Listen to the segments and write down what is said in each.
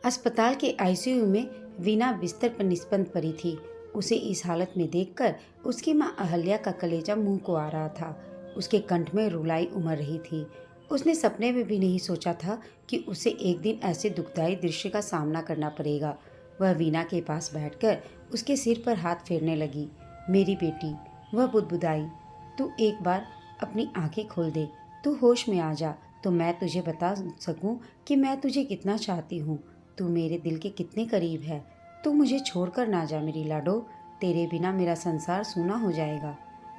अस्पताल के आईसीयू में वीना बिस्तर पर निस्पंद पड़ी थी। उसे इस हालत में देखकर उसकी मां अहल्या का कलेजा मुंह को आ रहा था। उसके कंठ में रुलाई उमड़ रही थी। उसने सपने में भी नहीं सोचा था कि उसे एक दिन ऐसे दुखदाई दृश्य का सामना करना पड़ेगा। वह वीना के पास बैठकर उसके सिर पर हाथ फेरने लगी। मेरी बेटी, वह बुदबुदाई, तू एक बार अपनी आंखें खोल दे, तू होश में आ जा, तो मैं तुझे बता सकूं कि मैं तुझे कितना चाहती हूँ। तू मेरे दिल के कितने करीब है। तू मुझे छोड़कर ना जा मेरी लाडो, तेरे बिना मेरा संसार सूना हो जाएगा।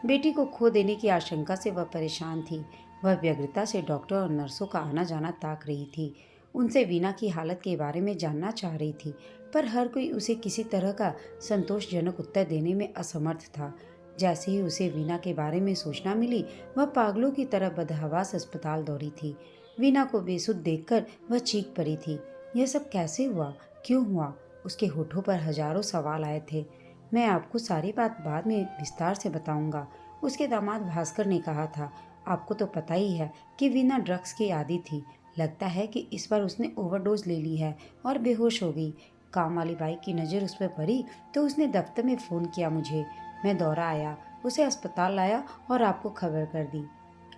बेटी को खो देने की आशंका से वह परेशान थी। वह व्यग्रता से डॉक्टर और नर्सों का आना जाना ताक रही थी। उनसे वीना की हालत के बारे में जानना चाह रही थी, पर हर कोई उसे किसी तरह का संतोषजनक उत्तर देने में असमर्थ था। जैसे ही उसे वीना के बारे में सूचना मिली, वह पागलों की तरह बदहवास अस्पताल दौड़ी थी। वीना को बेसुध देखकर वह चीख पड़ी थी। यह सब कैसे हुआ, क्यों हुआ? उसके होठों पर हजारों सवाल आए थे। मैं आपको सारी बात बाद में विस्तार से बताऊंगा, उसके दामाद भास्कर ने कहा था। आपको तो पता ही है कि वीना ड्रग्स की आदी थी। लगता है कि इस बार उसने ओवरडोज ले ली है और बेहोश हो गई। काम वाली बाई की नज़र उस पर पड़ी तो उसने दफ्तर में फ़ोन किया मुझे। मैं दौड़ा आया, उसे अस्पताल लाया और आपको खबर कर दी।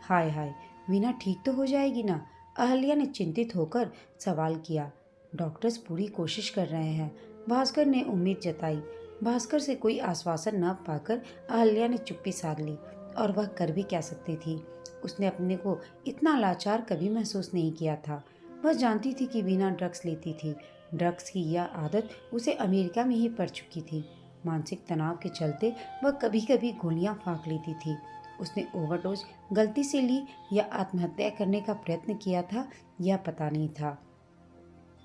हाय हाय, वीना ठीक तो हो जाएगी ना? अहल्या ने चिंतित होकर सवाल किया। डॉक्टर्स पूरी कोशिश कर रहे हैं, भास्कर ने उम्मीद जताई। भास्कर से कोई आश्वासन न पाकर अहल्या ने चुप्पी साध ली। और वह कर भी क्या सकती थी? उसने अपने को इतना लाचार कभी महसूस नहीं किया था। वह जानती थी कि वीना ड्रग्स लेती थी। ड्रग्स की यह आदत उसे अमेरिका में ही पड़ चुकी थी। मानसिक तनाव के चलते वह कभी कभी गोलियां फाँक लेती थी। उसने ओवरडोज गलती से ली या आत्महत्या करने का प्रयत्न किया था, यह पता नहीं था।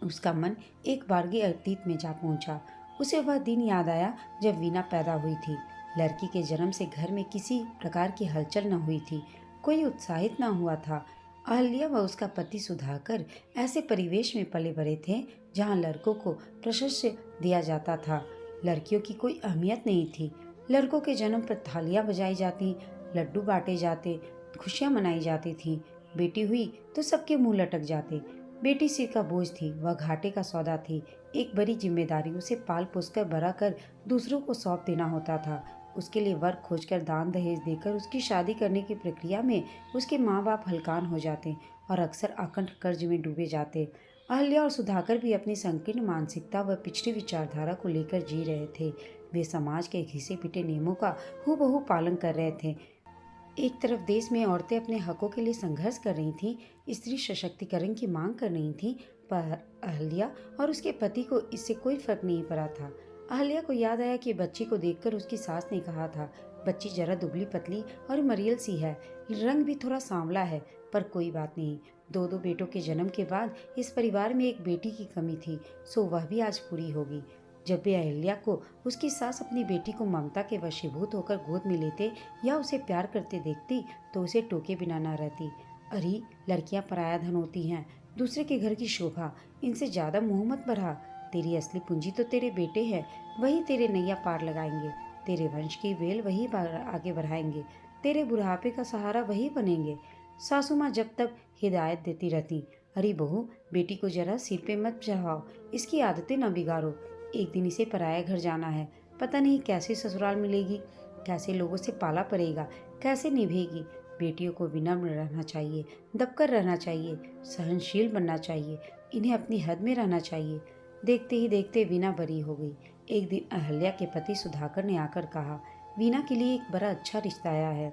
उसका मन एक बारगी अतीत में जा पहुंचा। उसे वह दिन याद आया जब वीना पैदा हुई थी। लड़की के जन्म से घर में किसी प्रकार की हलचल न हुई थी, कोई उत्साहित न हुआ था। अहल्या व उसका पति सुधाकर ऐसे परिवेश में पले बड़े थे जहाँ लड़कों को प्रशस्ति दिया जाता था, लड़कियों की कोई अहमियत नहीं थी। लड़कों के जन्म पर थालियां बजाई जाती, लड्डू बांटे जाते, खुशियां मनाई जाती थीं। बेटी हुई तो सबके मुंह लटक जाते। बेटी सिर का बोझ थी, वह घाटे का सौदा थी। एक बड़ी जिम्मेदारी, उसे पाल पोसकर बड़ा कर दूसरों को सौंप देना होता था। उसके लिए वर खोजकर दान दहेज देकर उसकी शादी करने की प्रक्रिया में उसके माँ बाप हलकान हो जाते और अक्सर अकंठ कर्ज में डूबे जाते। अहल्या और सुधाकर भी अपनी संकीर्ण मानसिकता व पिछड़ी विचारधारा को लेकर जी रहे थे। वे समाज के घिसे पिटे नियमों का हूबहू पालन कर रहे थे। एक तरफ देश में औरतें अपने हकों के लिए संघर्ष कर रही थीं, स्त्री सशक्तिकरण की मांग कर रही थीं, पर अहल्या और उसके पति को इससे कोई फर्क नहीं पड़ा था। अहल्या को याद आया कि बच्ची को देखकर उसकी सास ने कहा था, बच्ची जरा दुबली पतली और मरियल सी है, रंग भी थोड़ा सांवला है, पर कोई बात नहीं। दो दो बेटों के जन्म के बाद इस परिवार में एक बेटी की कमी थी, सो वह भी आज पूरी होगी। जब भी अहल्या को उसकी सास अपनी बेटी को ममता के वशीभूत होकर गोद में लेते या उसे प्यार करते देखती तो उसे टोके बिना न रहती। अरे, लड़कियां पराया धन होती हैं, दूसरे के घर की शोभा, इनसे ज्यादा मुंह मत बढ़ा। तेरी असली पूंजी तो तेरे बेटे हैं, वही तेरे नैया पार लगाएंगे, तेरे वंश की वेल वही आगे बढ़ाएंगे, तेरे बुढ़ापे का सहारा वही बनेंगे। सासू माँ जब तक हिदायत देती रहती, अरे बहू, बेटी को जरा सिर पे मत चढ़ाओ, इसकी आदतें न बिगाड़ो, एक दिन इसे पराया घर जाना है, पता नहीं कैसे ससुराल मिलेगी, कैसे लोगों से पाला पड़ेगा, कैसे निभेगी। बेटियों को विनम्र रहना चाहिए, दबकर रहना चाहिए, सहनशील बनना चाहिए, इन्हें अपनी हद में रहना चाहिए। देखते ही देखते वीना बरी हो गई। एक दिन अहल्या के पति सुधाकर ने आकर कहा, वीना के लिए एक बड़ा अच्छा रिश्ता आया है।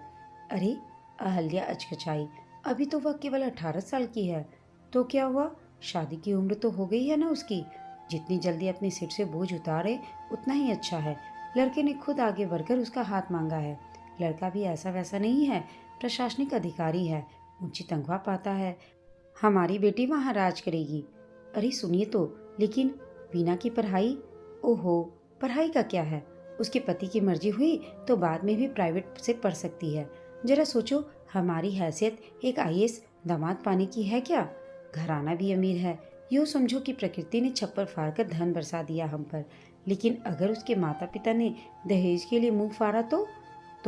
अरे, अहल्या अचकचाई। अभी तो वह केवल 18 साल की है। तो क्या हुआ, शादी की उम्र तो हो गई है ना उसकी। जितनी जल्दी अपने सिर से बोझ उतारे उतना ही अच्छा है। लड़के ने खुद आगे बढ़कर उसका हाथ मांगा है। लड़का भी ऐसा वैसा नहीं है, प्रशासनिक अधिकारी है, ऊंची तनख्वाह पाता है। हमारी बेटी वहाँ राज करेगी। अरे सुनिए तो, लेकिन वीना की पढ़ाई? ओहो, पढ़ाई का क्या है, उसके पति की मर्जी हुई तो बाद में भी प्राइवेट से पढ़ सकती है। जरा सोचो, हमारी हैसियत एक आईएएस दामाद पाने की है क्या? घराना भी अमीर है। यूँ समझो कि प्रकृति ने छप्पर फाड़कर धन बरसा दिया हम पर। लेकिन अगर उसके माता पिता ने दहेज के लिए मुंह फाड़ा तो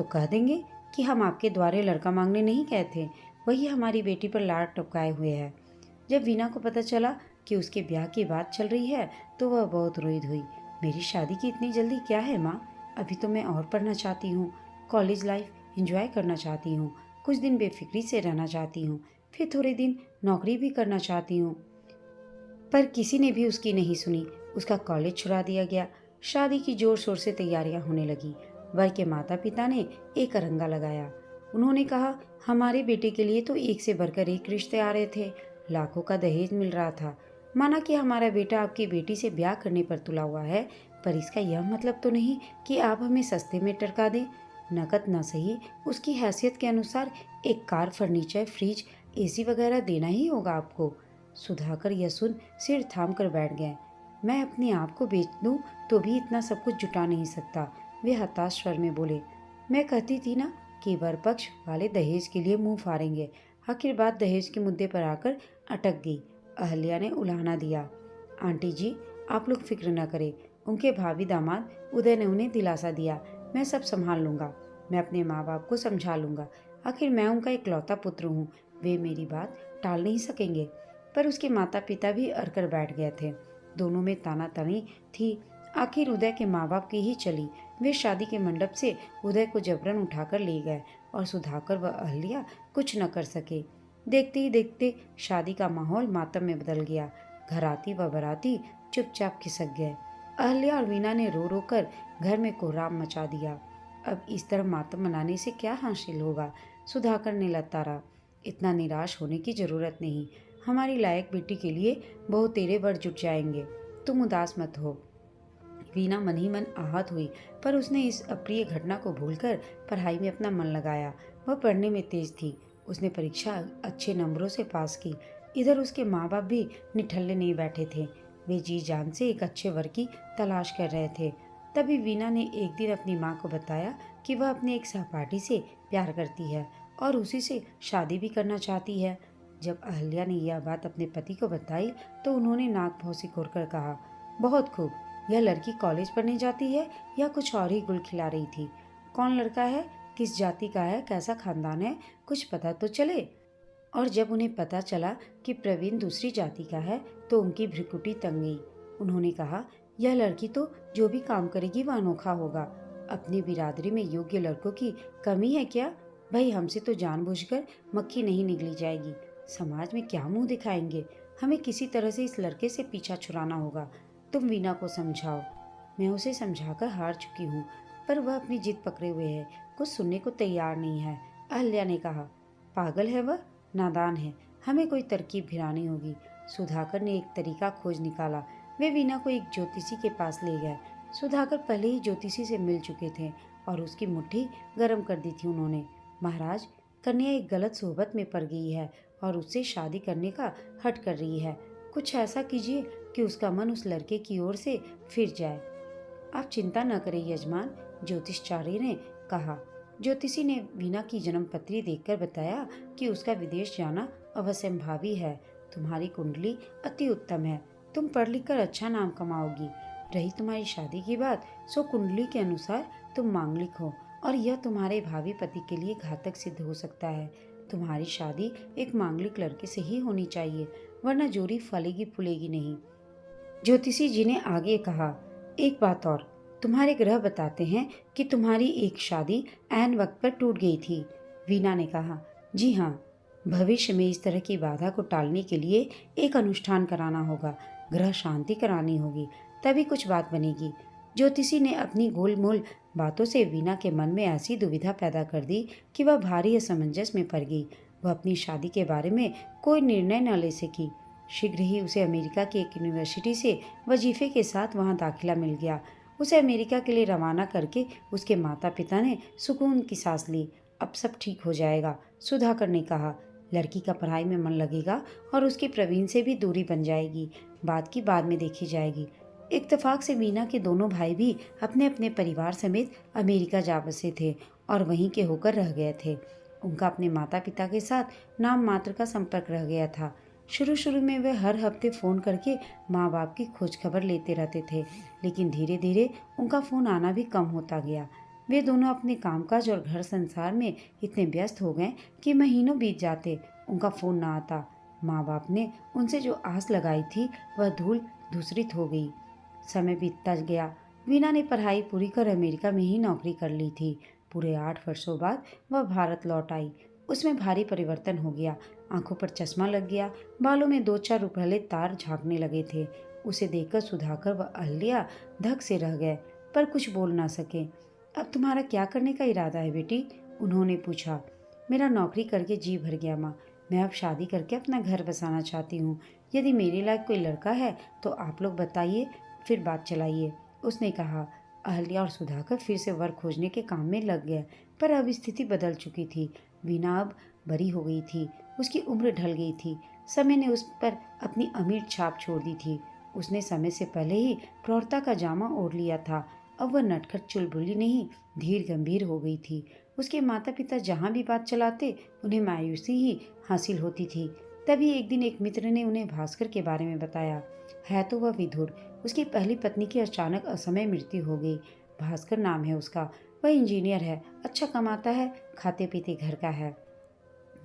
कह देंगे कि हम आपके द्वारे लड़का मांगने नहीं गए थे, वही हमारी बेटी पर लाड़ टपकाए हुए है। जब वीना को पता चला कि उसके ब्याह की बात चल रही है तो वह बहुत रोई हुई। मेरी शादी की इतनी जल्दी क्या है माँ? अभी तो मैं और पढ़ना चाहती हूँ, कॉलेज लाइफ एंजॉय करना चाहती हूँ, कुछ दिन बेफिक्री से रहना चाहती हूँ, फिर थोड़े दिन नौकरी भी करना चाहती हूँ। पर किसी ने भी उसकी नहीं सुनी। उसका कॉलेज छुड़ा दिया गया। शादी की जोर शोर से तैयारियां होने लगी। वर के माता पिता ने एक अरंगा लगाया। उन्होंने कहा, हमारे बेटे के लिए तो एक से बढ़कर एक रिश्ते आ रहे थे, लाखों का दहेज मिल रहा था। माना कि हमारा बेटा आपकी बेटी से ब्याह करने पर तुला हुआ है, पर इसका यह मतलब तो नहीं कि आप हमें सस्ते में टरका दें। नकद न सही, उसकी हैसियत के अनुसार एक कार, फर्नीचर, फ्रिज, एसी वगैरह देना ही होगा आपको। सुधाकर यह सुन सिर थाम कर बैठ गए। मैं अपने आप को बेच दूं तो भी इतना सब कुछ जुटा नहीं सकता, वे हताश स्वर में बोले। मैं कहती थी ना कि वर पक्ष वाले दहेज के लिए मुंह फाड़ेंगे। आखिर बात दहेज के मुद्दे पर आकर अटक गई। अहल्या ने उलाहना दिया। आंटी जी, आप लोग फिक्र न करें। उनके भावी दामाद उदय ने उन्हें दिलासा दिया। मैं सब संभाल लूंगा। मैं अपने माँ बाप को समझा लूंगा। आखिर मैं उनका इकलौता पुत्र हूँ, वे मेरी बात टाल नहीं सकेंगे। पर उसके माता पिता भी अड़कर बैठ गए थे। दोनों में तानातनी थी। आखिर उदय के माँ बाप की ही चली। वे शादी के मंडप से उदय को जबरन उठाकर ले गए और सुधाकर व अहल्या कुछ न कर सके। देखते ही देखते शादी का माहौल मातम में बदल गया। घराती व बराती चुपचाप खिसक गए। अहल्या और वीना ने रो रो कर घर में कोहराम मचा दिया। अब इस तरह मातम मनाने से क्या हासिल होगा? सुधाकर ने लताड़ा। इतना निराश होने की जरूरत नहीं। हमारी लायक बेटी के लिए बहुतेरे वर जुट जाएंगे। तुम उदास मत हो। वीना मन ही मन आहत हुई, पर उसने इस अप्रिय घटना को भूलकर पढ़ाई में अपना मन लगाया। वह पढ़ने में तेज थी। उसने परीक्षा अच्छे नंबरों से पास की। इधर उसके माँ बाप भी निठल्ले नहीं बैठे थे। वे जी जान से एक अच्छे वर की तलाश कर रहे थे। तभी वीना ने एक दिन अपनी माँ को बताया कि वह अपने एक सहपाठी से प्यार करती है और उसी से शादी भी करना चाहती है। जब अहल्या ने यह बात अपने पति को बताई तो उन्होंने नाक भौं सिकोड़कर कहा, बहुत खूब। यह लड़की कॉलेज पढ़ने जाती है या कुछ और ही गुल खिला रही थी? कौन लड़का है, किस जाति का है, कैसा खानदान है, कुछ पता तो चले। और जब उन्हें पता चला कि प्रवीण दूसरी जाति का है तो उनकी भ्रिकुटी तंग गई। उन्होंने कहा, यह लड़की तो जो भी काम करेगी वह अनोखा होगा। अपनी बिरादरी में योग्य लड़कों की कमी है क्या? भाई, हमसे तो जानबूझकर मक्खी नहीं निगली जाएगी। समाज में क्या मुंह दिखाएंगे? हमें किसी तरह से इस लड़के से पीछा छुड़ाना होगा। तुम वीना को समझाओ। मैं उसे समझाकर हार चुकी हूँ, पर वह अपनी जिद पकड़े हुए है, कुछ सुनने को तैयार नहीं है। अहल्या ने कहा, पागल है वह, नादान है, हमें कोई तरकीब भिड़ानी होगी। सुधाकर ने एक तरीका खोज निकाला। वे वीना को एक ज्योतिषी के पास ले गए। सुधाकर पहले ही ज्योतिषी से मिल चुके थे और उसकी मुट्ठी गर्म कर दी थी उन्होंने। महाराज, कन्या एक गलत सोहबत में पड़ गई है और उससे शादी करने का हठ कर रही है। कुछ ऐसा कीजिए कि उसका मन उस लड़के की ओर से फिर जाए। आप चिंता न करें यजमान, ज्योतिषचार्य ने कहा। ज्योतिषी ने वीना की जन्म पत्री देखकर बताया कि उसका विदेश जाना अवश्यंभावी है। तुम्हारी कुंडली अति उत्तम है, तुम पढ़ लिख कर अच्छा नाम कमाओगी। रही तुम्हारी शादी की बात, सो कुंडली के अनुसार तुम मांगलिक हो और यह तुम्हारे भावी पति के लिए घातक सिद्ध हो सकता है। तुम्हारी शादी एक मांगलिक लड़के से ही होनी चाहिए, वरना जोड़ी फलेगी फूलेगी नहीं। ज्योतिषी जी ने आगे कहा, एक बात और, तुम्हारे ग्रह बताते हैं कि तुम्हारी एक शादी ऐन वक्त पर टूट गई थी। वीना ने कहा, जी हाँ, भविष्य में इस तरह की बाधा को टालने के लिए एक अनुष्ठान कराना होगा, ग्रह शांति करानी होगी, तभी कुछ बात बनेगी। ज्योतिषी ने अपनी गोलमोल बातों से वीना के मन में ऐसी दुविधा पैदा कर दी कि वह भारी असमंजस में पड़ गई। वह अपनी शादी के बारे में कोई निर्णय न ले सकी। शीघ्र ही उसे अमेरिका की एक यूनिवर्सिटी से वजीफे के साथ वहां दाखिला मिल गया। उसे अमेरिका के लिए रवाना करके उसके माता पिता ने सुकून की सांस ली। अब सब ठीक हो जाएगा, सुधाकर ने कहा। लड़की का पढ़ाई में मन लगेगा और उसकी प्रवीण से भी दूरी बन जाएगी। बात की बाद में देखी जाएगी। इत्तेफाक से वीना के दोनों भाई भी अपने अपने परिवार समेत अमेरिका जा बसे थे और वहीं के होकर रह गए थे। उनका अपने माता पिता के साथ नाम मात्र का संपर्क रह गया था। शुरू शुरू में वे हर हफ्ते फ़ोन करके माँ बाप की खोज खबर लेते रहते थे, लेकिन धीरे धीरे उनका फ़ोन आना भी कम होता गया। वे दोनों अपने कामकाज और घर संसार में इतने व्यस्त हो गए कि महीनों बीत जाते उनका फ़ोन ना आता। माँ बाप ने उनसे जो आस लगाई थी वह धूल धूसरित हो गई। समय बीतता गया। वीना ने पढ़ाई पूरी कर अमेरिका में ही नौकरी कर ली थी। पूरे 8 वर्षों बाद वह भारत लौट आई। उसमें भारी परिवर्तन हो गया। आंखों पर चश्मा लग गया, बालों में 2-4 रुपहले तार झांकने लगे थे। उसे देखकर सुधाकर व अहल्या धक से रह गए, पर कुछ बोल ना सके। अब तुम्हारा क्या करने का इरादा है बेटी? उन्होंने पूछा। मेरा नौकरी करके जी भर गया माँ। मैं अब शादी करके अपना घर बसाना चाहती हूँ। यदि मेरे लायक कोई लड़का है तो आप लोग बताइए, फिर बात चलाइए, उसने कहा। अहल्या और सुधाकर फिर से वर खोजने के काम में लग गए, पर अब स्थिति बदल चुकी थी। वीना अब बड़ी हो गई थी। उसकी उम्र ढल गई थी। समय ने उस पर अपनी अमीर छाप छोड़ दी थी। उसने समय से पहले ही प्रौढ़ता का जामा ओढ़ लिया था। अब वह नटखट चुलबुली नहीं, धीर गंभीर हो गई थी। उसके माता पिता जहाँ भी बात चलाते उन्हें मायूसी ही हासिल होती थी। तभी एक दिन एक मित्र ने उन्हें भास्कर के बारे में बताया। है तो वह विधुर। उसकी पहली पत्नी की अचानक असमय मृत्यु हो गई। भास्कर नाम है उसका। वह इंजीनियर है, अच्छा कमाता है, खाते पीते घर का है।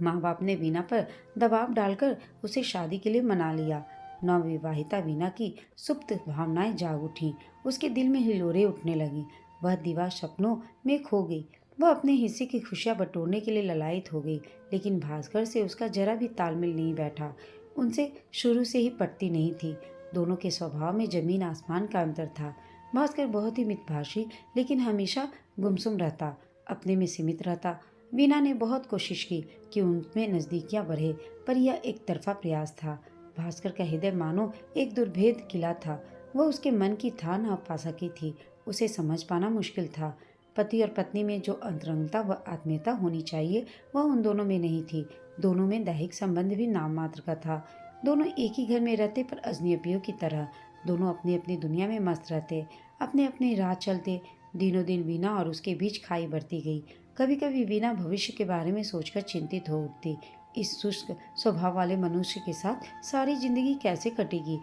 माँ बाप ने वीना पर दबाव डालकर उसे शादी के लिए मना लिया। नवविवाहिता वीना की सुप्त भावनाएं जाग उठी। उसके दिल में हिलोरें उठने लगीं। वह दीवा सपनों में खो गई। वह अपने हिस्से की खुशियां बटोरने के लिए ललायत हो गई, लेकिन भास्कर से उसका जरा भी तालमेल नहीं बैठा। उनसे शुरू से ही पटती नहीं थी। दोनों के स्वभाव में जमीन आसमान का अंतर था। भास्कर बहुत ही मितभाषी, लेकिन हमेशा गुमसुम रहता, अपने में सीमित रहता। वीना ने बहुत कोशिश की कि उनमें नज़दीकियां बढ़े, पर यह एक तरफा प्रयास था। भास्कर का हृदय मानो एक दुर्भेद किला था। वह उसके मन की था न पा सकी थी। उसे समझ पाना मुश्किल था। पति और पत्नी में जो अंतरंगता व आत्मीयता होनी चाहिए वह उन दोनों में नहीं थी। दोनों में दैहिक संबंध भी नाम मात्र का था। दोनों एक ही घर में रहते, पर अजनबियों की तरह। दोनों अपनी अपनी दुनिया में मस्त रहते, अपने अपने राह चलते। दिनों दिन वीना और उसके बीच खाई बढ़ती गई। कभी कभी वीना भविष्य के बारे में सोचकर चिंतित हो उठती। इस शुष्क स्वभाव वाले मनुष्य के साथ सारी जिंदगी कैसे कटेगी,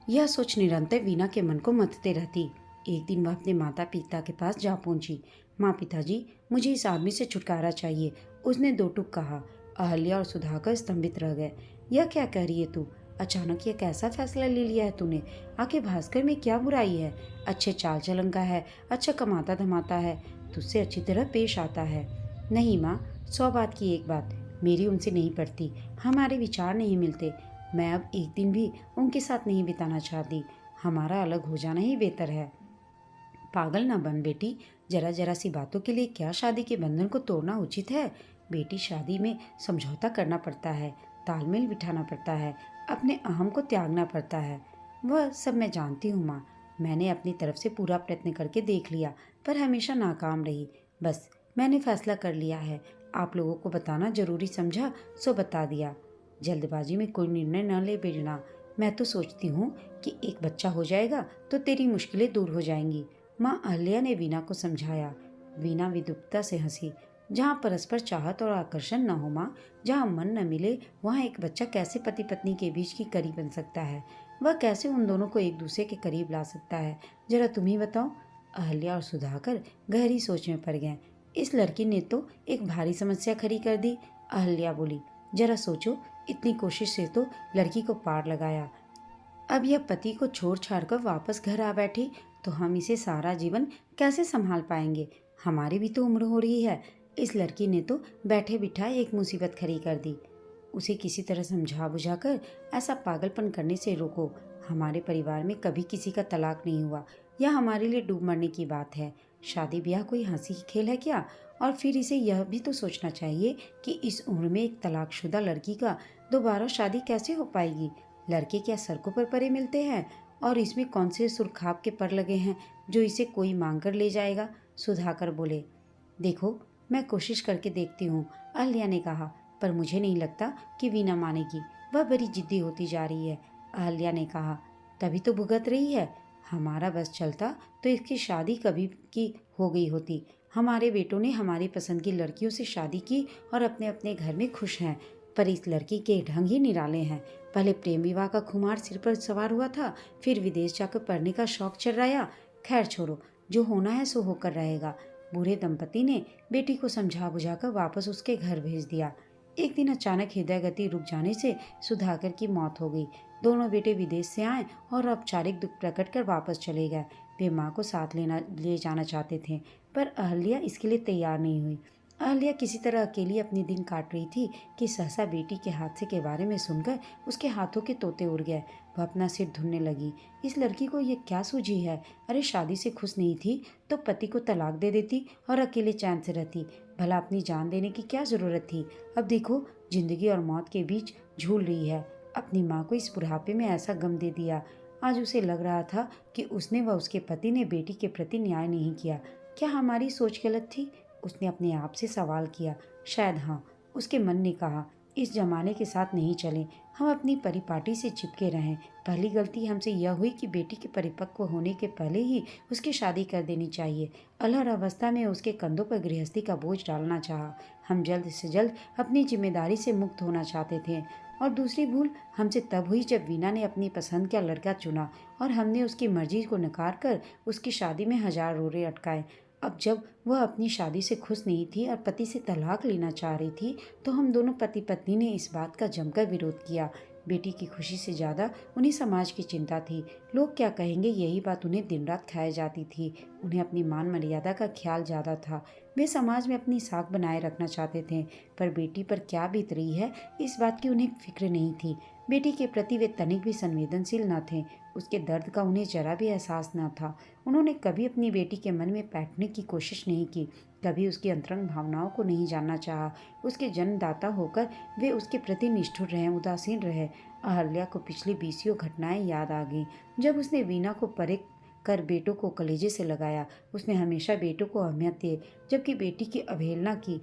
यह सोच निरंतर वीना के मन को मथते रहती। एक दिन वह अपने माता पिता के पास जा पहुंची। माँ, पिताजी, मुझे इस आदमी से छुटकारा चाहिए, उसने दो टूक कहा। अहल्या और सुधाकर स्तंभित रह गए। यह क्या कह रही है तू? अचानक यह कैसा फैसला ले लिया है तूने? आखिर भास्कर में क्या बुराई है? अच्छे चाल चलन का है, अच्छा कमाता धमाता है, तुझसे अच्छी तरह पेश आता है। नहीं माँ, 100 बात की एक बात, मेरी उनसे नहीं पड़ती, हमारे विचार नहीं मिलते। मैं अब एक दिन भी उनके साथ नहीं बिताना चाहती। हमारा अलग हो जाना ही बेहतर है। पागल ना बन बेटी, जरा जरा सी बातों के लिए क्या शादी के बंधन को तोड़ना उचित है? बेटी, शादी में समझौता करना पड़ता है, तालमेल बिठाना पड़ता है, अपने अहम को त्यागना पड़ता है। वह सब मैं जानती हूँ माँ। मैंने अपनी तरफ से पूरा प्रयत्न करके देख लिया, पर हमेशा नाकाम रही। बस मैंने फैसला कर लिया है। आप लोगों को बताना जरूरी समझा, सो बता दिया। जल्दबाजी में कोई निर्णय न ले बेजना। मैं तो सोचती हूँ कि एक बच्चा हो जाएगा तो तेरी मुश्किलें दूर हो जाएंगी। माँ अहल्या ने वीना को समझाया। वीना विदुप्ता से हंसी। जहाँ परस्पर चाहत और आकर्षण न हो माँ, जहाँ मन न मिले, वहाँ एक बच्चा कैसे पति पत्नी के बीच की कड़ी बन सकता है? वह कैसे उन दोनों को एक दूसरे के करीब ला सकता है? जरा तुम ही बताओ। अहल्या और सुधाकर गहरी सोच में पड़ गए। इस लड़की ने तो एक भारी समस्या खड़ी कर दी। अहल्या बोली, जरा सोचो, इतनी कोशिश से तो लड़की को पार लगाया। अब यह पति को छोड़ छाड़ कर वापस घर आ बैठी तो हम इसे सारा जीवन कैसे संभाल पाएंगे? हमारी भी तो उम्र हो रही है। इस लड़की ने तो बैठे बिठाए एक मुसीबत खड़ी कर दी। उसे किसी तरह समझा बुझाकर ऐसा पागलपन करने से रोको। हमारे परिवार में कभी किसी का तलाक नहीं हुआ। यह हमारे लिए डूब मरने की बात है। शादी ब्याह कोई हंसी की खेल है क्या? और फिर इसे यह भी तो सोचना चाहिए कि इस उम्र में एक तलाकशुदा लड़की का दोबारा शादी कैसे हो पाएगी? लड़के क्या सड़कों पर पड़े मिलते हैं? और इसमें कौन से सुरखाब के पर लगे हैं जो इसे कोई मांग कर ले जाएगा? सुधाकर बोले। देखो, मैं कोशिश करके देखती हूँ, अहल्या ने कहा, पर मुझे नहीं लगता कि वीना मानेगी। वह बड़ी जिद्दी होती जा रही है। अहल्या ने कहा, तभी तो भुगत रही है। हमारा बस चलता तो इसकी शादी कभी की हो गई होती। हमारे बेटों ने हमारी पसंद की लड़कियों से शादी की और अपने अपने घर में खुश हैं। पर इस लड़की के ढंग ही निराले हैं। पहले प्रेम विवाह का खुमार सिर पर सवार हुआ था, फिर विदेश जाकर पढ़ने का शौक चर्राया। खैर छोड़ो, जो होना है सो होकर रहेगा। बूढ़े दंपति ने बेटी को समझा बुझाकर वापस उसके घर भेज दिया। एक दिन अचानक हृदय गति रुक जाने से सुधाकर की मौत हो गई। दोनों बेटे विदेश से आए और औपचारिक दुख प्रकट कर वापस चले गए। वे माँ को साथ ले जाना चाहते थे, पर अहल्या इसके लिए तैयार नहीं हुई। अहल्या किसी तरह अकेली अपनी दिन काट रही थी कि सहसा बेटी के हादसे के बारे में सुनकर उसके हाथों के तोते उड़ गए। वह अपना सिर धुनने लगी। इस लड़की को ये क्या सूझी है? अरे शादी से खुश नहीं थी तो पति को तलाक दे देती और अकेले चैन से रहती। भला अपनी जान देने की क्या जरूरत थी? अब देखो, जिंदगी और मौत के बीच झूल रही है। अपनी माँ को इस बुढ़ापे में ऐसा गम दे दिया। आज उसे लग रहा था कि उसने व उसके पति ने बेटी के प्रति न्याय नहीं किया। क्या हमारी सोच गलत थी? उसने अपने आप से सवाल किया। शायद हाँ, उसके मन ने कहा, इस जमाने के साथ नहीं चलें, हम अपनी परिपाटी से चिपके रहें। पहली गलती हमसे यह हुई कि बेटी के परिपक्व होने के पहले ही उसकी शादी कर देनी चाहिए। अलहर अवस्था में उसके कंधों पर गृहस्थी का बोझ डालना चाहा। हम जल्द से जल्द अपनी जिम्मेदारी से मुक्त होना चाहते थे। और दूसरी भूल हमसे तब हुई जब वीना ने अपनी पसंद का लड़का चुना और हमने उसकी मर्जी को नकार कर उसकी शादी में 1000 रोड़े अटकाए। अब जब वह अपनी शादी से खुश नहीं थी और पति से तलाक लेना चाह रही थी, तो हम दोनों पति पत्नी ने इस बात का जमकर विरोध किया। बेटी की खुशी से ज़्यादा उन्हें समाज की चिंता थी। लोग क्या कहेंगे, यही बात उन्हें दिन रात खाए जाती थी। उन्हें अपनी मान मर्यादा का ख्याल ज़्यादा था। वे समाज में अपनी साख बनाए रखना चाहते थे, पर बेटी पर क्या बीत रही है इस बात की उन्हें फिक्र नहीं थी। बेटी के प्रति वे तनिक भी संवेदनशील न थे। उसके दर्द का उन्हें जरा भी एहसास न था। उन्होंने कभी अपनी बेटी के मन में बैठने की कोशिश नहीं की, कभी उसकी अंतरंग भावनाओं को नहीं जानना चाहा। उसके जन्मदाता होकर वे उसके प्रति निष्ठुर रहे, उदासीन रहे। अहल्या को पिछली 20 घटनाएं याद आ गईं। जब उसने वीना को परे कर बेटों को कलेजे से लगाया, उसने हमेशा बेटों को अहमियत दी, जबकि बेटी की अवहेलना की।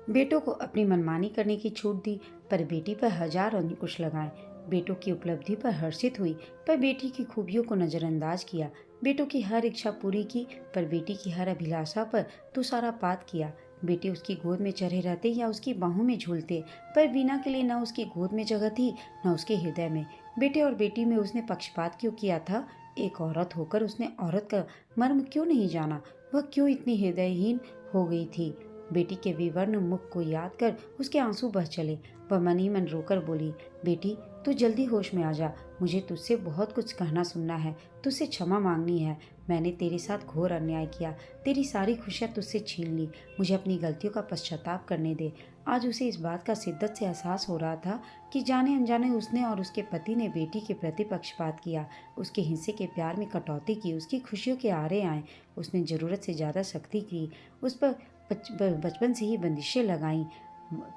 बेटों को अपनी मनमानी करने की छूट दी, पर बेटी पर 1000 अंकुश लगाए। बेटों की उपलब्धि पर हर्षित हुई, पर बेटी की खूबियों को नजरअंदाज किया। बेटों की हर इच्छा पूरी की, पर बेटी की हर अभिलाषा पर तुषारापात किया। बेटे उसकी गोद में चढ़े रहते या उसकी बाहों में झूलते, पर वीना के लिए न उसकी गोद में जगह थी न उसके हृदय में। बेटे और बेटी में उसने पक्षपात क्यों किया था? एक औरत होकर उसने औरत का मर्म क्यों नहीं जाना? वह क्यों इतनी हृदयहीन हो गई थी? बेटी के विवर्ण मुख को याद कर उसके आंसू बह चले। वह मन ही मन रोकर बोली, बेटी तू जल्दी होश में आ जा। मुझे तुझसे बहुत कुछ कहना सुनना है, तुझसे क्षमा मांगनी है। मैंने तेरे साथ घोर अन्याय किया, तेरी सारी खुशियाँ तुझसे छीन ली। मुझे अपनी गलतियों का पश्चाताप करने दे। आज उसे इस बात का शिद्दत से एहसास हो रहा था कि जाने अनजाने उसने और उसके पति ने बेटी के प्रति पक्षपात किया, उसके हिस्से के प्यार में कटौती की, उसकी खुशियों के आरे आए। उसने ज़रूरत से ज़्यादा सख्ती की, उस पर बचपन से ही बंदिशें लगाईं।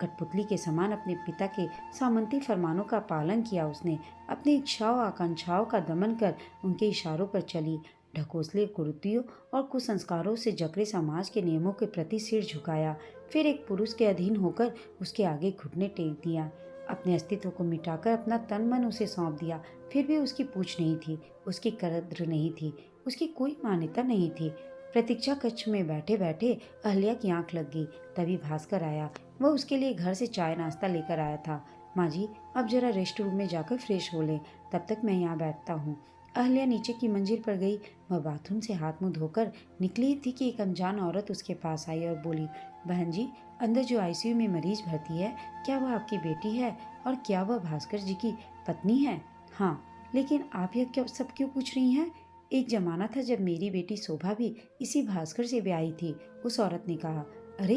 कठपुतली के समान अपने पिता के सामंती फरमानों का पालन किया। उसने अपनी इच्छाओं आकांक्षाओं का दमन कर उनके इशारों पर चली। ढकोसले कुरीतियों और कुसंस्कारों से जकड़े समाज के नियमों के प्रति सिर झुकाया। फिर एक पुरुष के अधीन होकर उसके आगे घुटने टेक दिया। अपने अस्तित्व को मिटाकर अपना तन मन उसे सौंप दिया। फिर भी उसकी पूछ नहीं थी, उसकी कद्र नहीं थी, उसकी कोई मान्यता नहीं थी। प्रतीक्षा कक्ष में बैठे बैठे अहल्या की आंख लग गई। तभी भास्कर आया। वह उसके लिए घर से चाय नाश्ता लेकर आया था। माँ जी, अब जरा रेस्ट रूम में जाकर फ्रेश हो लें, तब तक मैं यहाँ बैठता हूँ। अहल्या नीचे की मंजिल पर गई। वह बाथरूम से हाथ मुंह धोकर निकली थी कि एक अनजान औरत उसके पास आई और बोली, बहन जी, अंदर जो आईसीयू में मरीज भर्ती है, क्या वह आपकी बेटी है? और क्या वह भास्कर जी की पत्नी है? हाँ, लेकिन आप यह सब क्यों पूछ रही हैं? एक जमाना था जब मेरी बेटी शोभा भी इसी भास्कर से ब्याही थी, उस औरत ने कहा। अरे,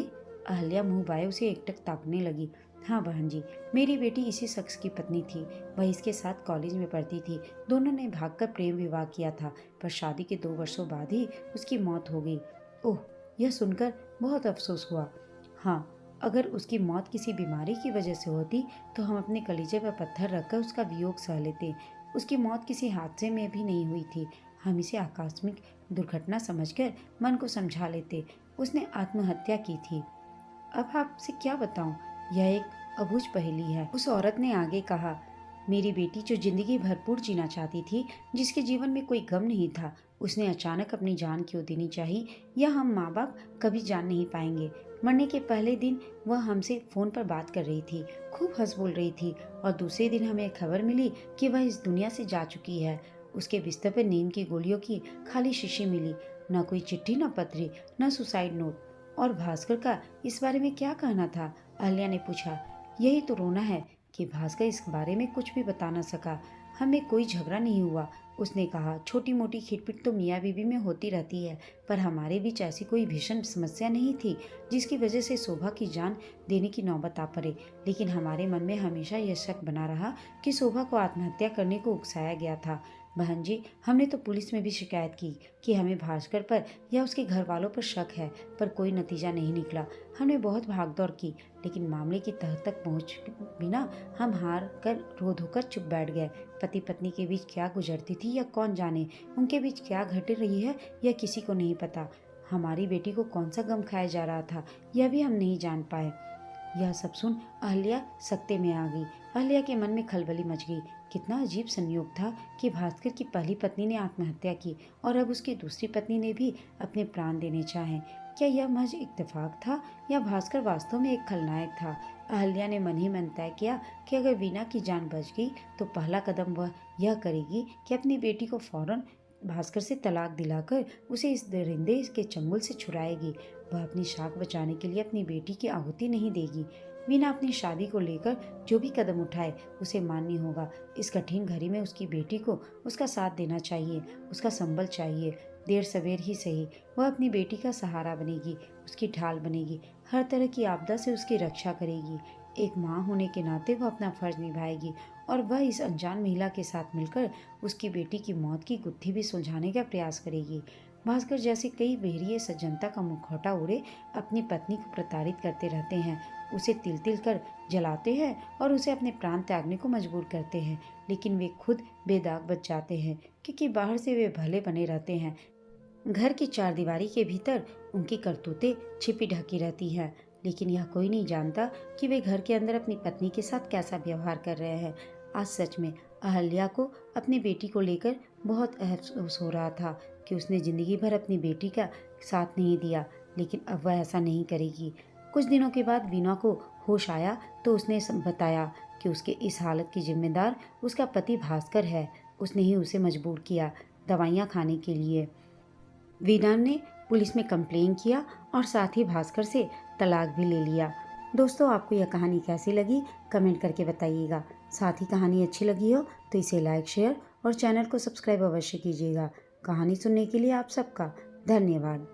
अहल्या मुंह बाए उसे एकटक ताकने लगी। हाँ बहन जी, मेरी बेटी इसी शख्स की पत्नी थी। वह इसके साथ कॉलेज में पढ़ती थी। दोनों ने भागकर प्रेम विवाह किया था, पर शादी के 2 वर्षों बाद ही उसकी मौत हो गई। ओह, यह सुनकर बहुत अफसोस हुआ। हाँ, अगर उसकी मौत किसी बीमारी की वजह से होती तो हम अपने कलीजे पर पत्थर रखकर उसका वियोग सह लेते। उसकी मौत किसी हादसे में भी नहीं हुई थी। हम इसे आकस्मिक दुर्घटना समझकर मन को समझा लेते। उसने आत्महत्या की थी। अब आपसे क्या बताऊं, यह एक अबूझ पहेली है। उस औरत ने आगे कहा, मेरी बेटी जो जिंदगी भरपूर जीना चाहती थी, जिसके जीवन में कोई गम नहीं था, उसने अचानक अपनी जान क्यों देनी चाहिए, यह हम माँ बाप कभी जान नहीं पाएंगे। मरने के पहले दिन वह हमसे फ़ोन पर बात कर रही थी, खूब हंस बोल रही थी, और दूसरे दिन हमें खबर मिली कि वह इस दुनिया से जा चुकी है। उसके बिस्तर पर नींद की गोलियों की खाली शीशी मिली, न कोई चिट्ठी, न पत्री, न सुसाइड नोट। और भास्कर का इस बारे में क्या कहना था? अहल्या ने पूछा। यही तो रोना है कि भास्कर इस बारे में कुछ भी बता न सका। हमें कोई झगड़ा नहीं हुआ, उसने कहा। छोटी मोटी खिटपिट तो मियाँ बीवी में होती रहती है, पर हमारे बीच ऐसी कोई भीषण समस्या नहीं थी जिसकी वजह से शोभा की जान देने की नौबत आ पड़े। लेकिन हमारे मन में हमेशा यह शक बना रहा कि शोभा को आत्महत्या करने को उकसाया गया था। बहन जी, हमने तो पुलिस में भी शिकायत की कि हमें भास्कर पर या उसके घर वालों पर शक है, पर कोई नतीजा नहीं निकला। हमने बहुत भागदौड़ की, लेकिन मामले की तह तक पहुंच बिना हम हार कर रो धोकर चुप बैठ गए। पति पत्नी के बीच क्या गुजरती थी या कौन जाने, उनके बीच क्या घट रही है यह किसी को नहीं पता। हमारी बेटी को कौन सा गम खाया जा रहा था यह भी हम नहीं जान पाए। यह सब सुन अहल्या सकते में आ गई। अहल्या के मन में खलबली मच गई। कितना अजीब संयोग था कि भास्कर की पहली पत्नी ने आत्महत्या की और अब उसकी दूसरी पत्नी ने भी अपने प्राण देने चाहे। क्या यह महज इत्तेफाक था या भास्कर वास्तव में एक खलनायक था? अहल्या ने मन ही मन तय किया कि अगर वीना की जान बच गई तो पहला कदम वह यह करेगी कि अपनी बेटी को फौरन भास्कर से तलाक दिलाकर उसे इस दरिंदे के चंगुल से छुड़ाएगी। वह अपनी शाख बचाने के लिए अपनी बेटी की आहुति नहीं देगी। वीना अपनी शादी को लेकर जो भी कदम उठाए उसे मान्य होगा। इस कठिन घड़ी में उसकी बेटी को उसका साथ देना चाहिए, उसका संबल चाहिए। देर सवेर ही सही वह अपनी बेटी का सहारा बनेगी, उसकी ढाल बनेगी, हर तरह की आपदा से उसकी रक्षा करेगी। एक माँ होने के नाते वह अपना फर्ज निभाएगी और वह इस अनजान महिला के साथ मिलकर उसकी बेटी की मौत की गुत्थी भी सुलझाने का प्रयास करेगी। भास्कर जैसे कई बहरिए सज्जनता का मुखौटा ओढ़े अपनी पत्नी को प्रताड़ित करते रहते हैं, उसे तिल तिल कर जलाते हैं और उसे अपने प्राण त्यागने को मजबूर करते हैं, लेकिन वे खुद बेदाग बच जाते हैं क्योंकि बाहर से वे भले बने रहते हैं। घर की चारदीवारी के भीतर उनकी करतूतें छिपी ढकी रहती हैं, लेकिन यह कोई नहीं जानता कि वे घर के अंदर अपनी पत्नी के साथ कैसा व्यवहार कर रहे हैं। आज सच में अहल्या को अपनी बेटी को लेकर बहुत अफसोस हो रहा था कि उसने जिंदगी भर अपनी बेटी का साथ नहीं दिया, लेकिन अब वह ऐसा नहीं करेगी। कुछ दिनों के बाद वीना को होश आया तो उसने बताया कि उसके इस हालत की जिम्मेदार उसका पति भास्कर है। उसने ही उसे मजबूर किया दवाइयाँ खाने के लिए। वीना ने पुलिस में कंप्लेन किया और साथ ही भास्कर से तलाक भी ले लिया। दोस्तों, आपको यह कहानी कैसी लगी कमेंट करके बताइएगा। साथ ही कहानी अच्छी लगी हो तो इसे लाइक, शेयर और चैनल को सब्सक्राइब अवश्य कीजिएगा। कहानी सुनने के लिए आप सबका धन्यवाद।